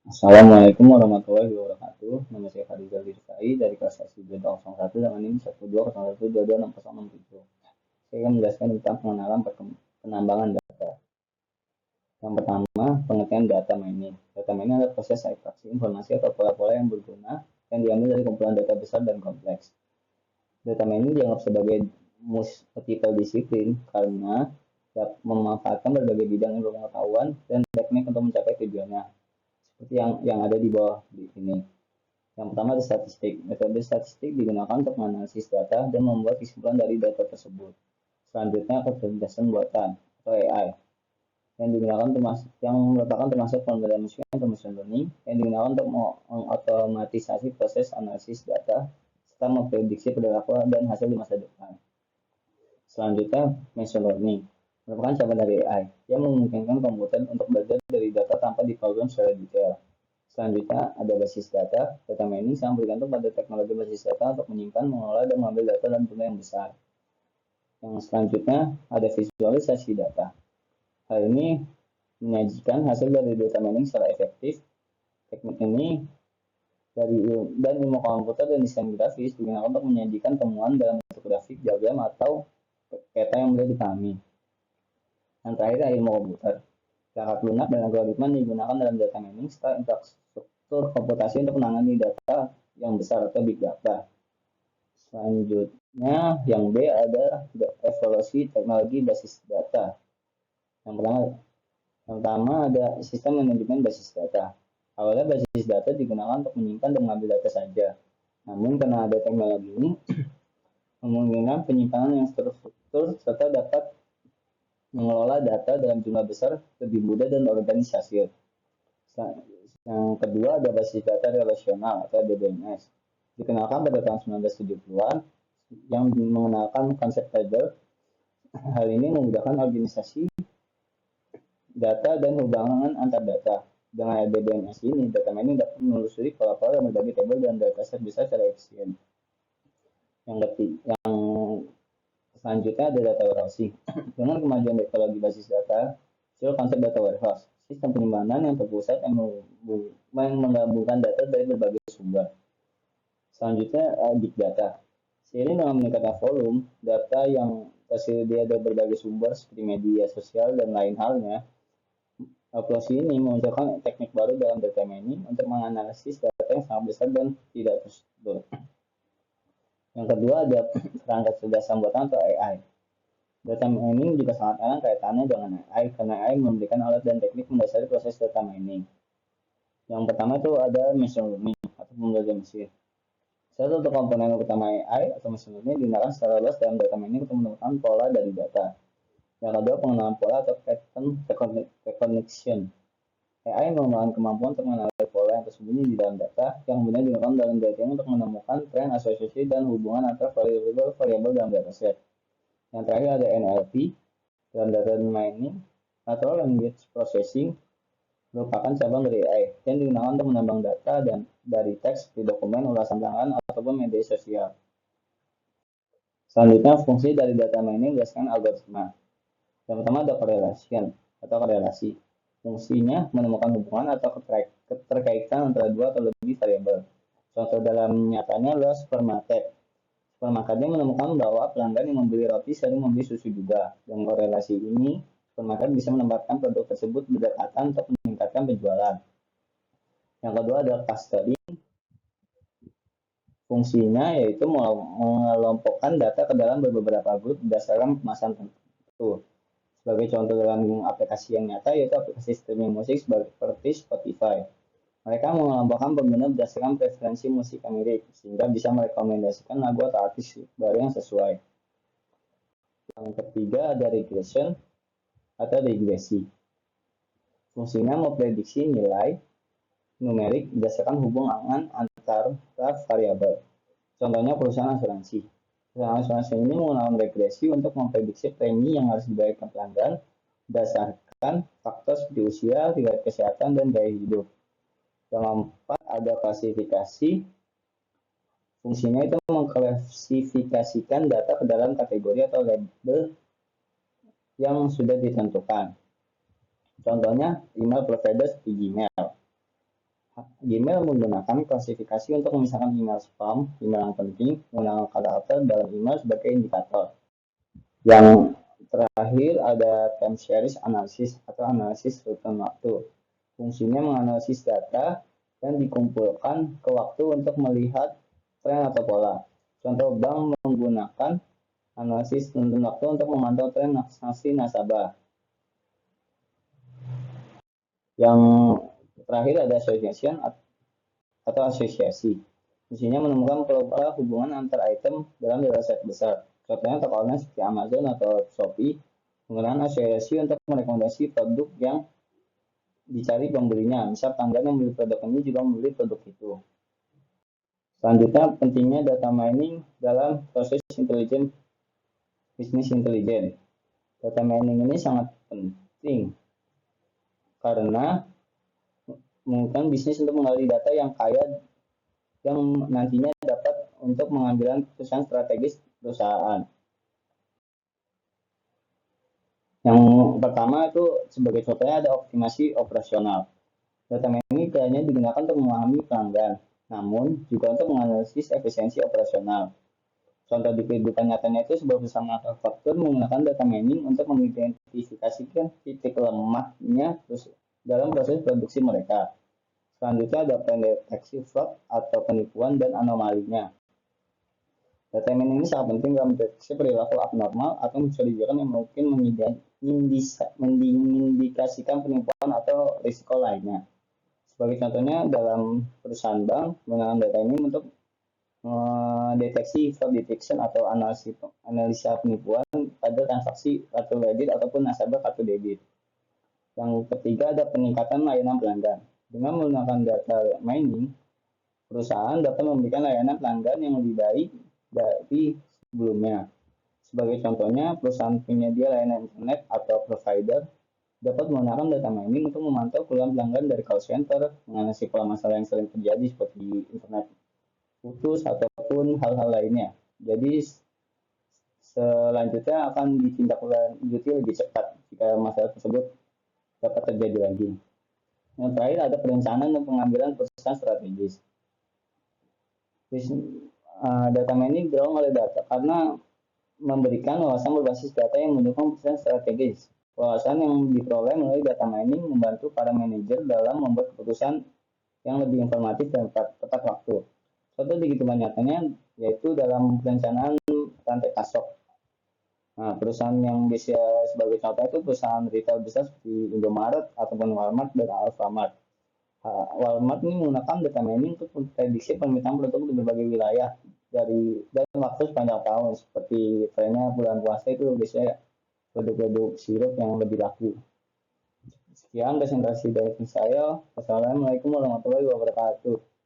Assalamualaikum warahmatullahi wabarakatuh. Nama saya Fadizal Rizai dari kelas SD 01 dengan NIM 1201201226067. Saya akan menjelaskan tentang pengenalan penambangan data. Yang pertama, pengertian data mining. Data mining adalah proses ekstraksi informasi atau pola-pola yang berguna yang diambil dari kumpulan data besar dan kompleks. Data mining dianggap sebagai multiple disiplin karena dapat memanfaatkan berbagai bidang ilmu pengetahuan dan teknik untuk mencapai tujuannya seperti yang ada di bawah di sini. Yang pertama ada statistik. Metode statistik digunakan untuk menganalisis data dan membuat kesimpulan dari data tersebut. Selanjutnya kecerdasan buatan atau AI yang merupakan termasuk pembelajaran mesin atau machine learning yang digunakan untuk mengotomatisasi proses analisis data serta memprediksi perilaku dan hasil di masa depan. Selanjutnya machine learning merupakan cabang dari AI yang memungkinkan komputer untuk belajar dari data tanpa diprogram secara detail. Selanjutnya ada basis data. Data mining sangat bergantung pada teknologi basis data untuk menyimpan, mengelola, dan mengambil data dalam jumlah yang besar. Yang selanjutnya ada visualisasi data. Hal ini menyajikan hasil dari data mining secara efektif. Teknik ini dan ilmu komputer dan desain grafis digunakan untuk menyajikan temuan dalam bentuk grafik, diagram, atau peta yang mudah dipahami. Yang terakhir adalah ilmu komputer. Perangkat lunak dan algoritma digunakan dalam data mining serta infrastruktur komputasi untuk menangani data yang besar atau big data. Selanjutnya, yang B ada evolusi teknologi basis data. Yang pertama ada sistem manajemen basis data. Awalnya basis data digunakan untuk menyimpan dan mengambil data saja. Namun karena ada teknologi ini, memungkinkan penyimpanan yang terstruktur serta dapat mengelola data dalam jumlah besar lebih mudah dan organisasi. Yang kedua ada basis data relasional atau DBMS. Dikenalkan pada tahun 1970-an yang mengenalkan konsep table. Hal ini memudahkan organisasi data dan hubungan antar data. Dengan DBMS ini, data mining dapat menelusuri pola-pola dan berbagai tabel dan dataset besar secara efisien. Yang selanjutnya ada data warehousing. Dengan kemajuan teknologi basis data, muncul konsep data warehouse, sistem penyimpanan yang terpusat yang menggabungkan data dari berbagai sumber. Selanjutnya, big data. Seiring dengan meningkatnya volume data yang tersedia dari berbagai sumber seperti media sosial dan lain halnya, aplikasi ini memunculkan teknik baru dalam data mining untuk menganalisis data yang sangat besar dan tidak terstruktur. Yang kedua ada perangkat cerdasan buatan atau AI. Data mining juga sangat erat kaitannya dengan AI karena AI memberikan alat dan teknik mendasari proses data mining. Yang pertama itu ada machine learning atau pembelajaran mesin. Salah satu komponen utama AI atau machine learning digunakan secara luas dalam data mining untuk menemukan pola dari data. Yang kedua pengenalan pola atau pattern recognition. AI mengembangkan kemampuan untuk mengenali pola yang tersembunyi di dalam data yang kemudian digunakan dalam data untuk menemukan tren, asosiasi, dan hubungan antara variabel dalam dataset. Yang terakhir ada NLP dalam data mining atau language processing merupakan cabang dari AI yang digunakan untuk menambang data dan dari teks di dokumen, ulasan tangan, ataupun media sosial. Selanjutnya, fungsi dari data mining berdasarkan algoritma. Yang pertama ada correlation atau korelasi. Fungsinya menemukan hubungan atau keterkaitan antara dua atau lebih variabel. Contoh dalam nyatanya adalah supermarket. Supermarketnya menemukan bahwa pelanggan yang membeli roti sering membeli susu juga. Dengan korelasi ini, supermarket bisa menempatkan produk tersebut berdekatan untuk meningkatkan penjualan. Yang kedua adalah clustering. Fungsinya yaitu mengelompokkan data ke dalam beberapa grup berdasarkan kemasan tertentu. Sebagai contoh dalam aplikasi yang nyata yaitu aplikasi streaming musik seperti Spotify. Mereka mengelompokkan pengguna berdasarkan preferensi musik yang mirip sehingga bisa merekomendasikan lagu atau artis baru yang sesuai. Yang ketiga ada regression atau regresi. Fungsinya memprediksi nilai numerik berdasarkan hubungan antara variabel. Contohnya perusahaan asuransi. Perusahaan asuransi ini menggunakan regresi untuk memprediksi premi yang harus dibayarkan pelanggan berdasarkan faktor seperti usia, riwayat kesehatan, dan gaya hidup. Yang keempat ada klasifikasi. Fungsinya itu mengklasifikasikan data ke dalam kategori atau label yang sudah ditentukan. Contohnya email provider seperti Gmail. Gmail menggunakan klasifikasi untuk memisahkan email spam, email yang penting, menggunakan karakter dalam email sebagai indikator. Yang terakhir ada time series analysis atau analisis rutin waktu. Fungsinya menganalisis data yang dikumpulkan ke waktu untuk melihat tren atau pola. Contoh, bank menggunakan analisis rutin waktu untuk memantau tren transaksi nasabah. Yang terakhir ada association atau asosiasi. Fungsinya menemukan pola hubungan antar item dalam dataset besar. Contohnya toko online seperti Amazon atau Shopee menggunakan asosiasi untuk merekomendasi produk yang dicari pembelinya. Misal pelanggan yang membeli produk ini juga membeli produk itu. Selanjutnya, pentingnya data mining dalam proses bisnis intelijen. Data mining ini sangat penting karena memungkinkan bisnis untuk menggali data yang kaya yang nantinya dapat untuk mengambil keputusan strategis perusahaan. Yang pertama itu sebagai contohnya ada optimasi operasional. Data mining tidak hanya digunakan untuk memahami pelanggan, namun juga untuk menganalisis efisiensi operasional. Contoh di kehidupan nyatanya itu sebuah perusahaan manufaktur menggunakan data mining untuk mengidentifikasikan titik lemahnya dalam proses produksi mereka. Selanjutnya ada pendeteksi fraud atau penipuan dan anomalinya. Data mining ini sangat penting dalam mendeteksi perilaku abnormal atau mencurigakan yang mungkin mengindikasikan penipuan atau risiko lainnya. Sebagai contohnya dalam perusahaan bank menggunakan data ini untuk mendeteksi fraud detection atau analisa penipuan pada transaksi kartu kredit ataupun nasabah kartu debit. Yang ketiga ada peningkatan layanan pelanggan. Dengan menggunakan data mining, perusahaan dapat memberikan layanan pelanggan yang lebih baik dari sebelumnya. Sebagai contohnya, perusahaan penyedia layanan internet atau provider dapat menggunakan data mining untuk memantau keluhan pelanggan dari call center, menganalisis pola masalah yang sering terjadi seperti internet putus ataupun hal-hal lainnya. Jadi selanjutnya akan ditindaklanjuti lebih cepat jika masalah tersebut dapat terjadi lagi. Yang terakhir ada perencanaan dan pengambilan keputusan strategis. Data mining didorong oleh data karena memberikan wawasan berbasis data yang mendukung keputusan strategis. Wawasan yang diperoleh melalui data mining membantu para manajer dalam membuat keputusan yang lebih informatif dan tepat waktu. Contoh di kehidupan nyatanya yaitu dalam perencanaan rantai pasok. Nah, perusahaan yang bisa sebagai contoh itu perusahaan retail besar seperti Indomaret ataupun Walmart dan Alfamart. Walmart ini menggunakan data mining untuk memprediksi permintaan produk di berbagai wilayah dan waktu sepanjang tahun, seperti trennya bulan puasa itu biasanya produk-produk sirup yang lebih laku. Sekian presentasi dari saya. Wassalamualaikum warahmatullahi wabarakatuh.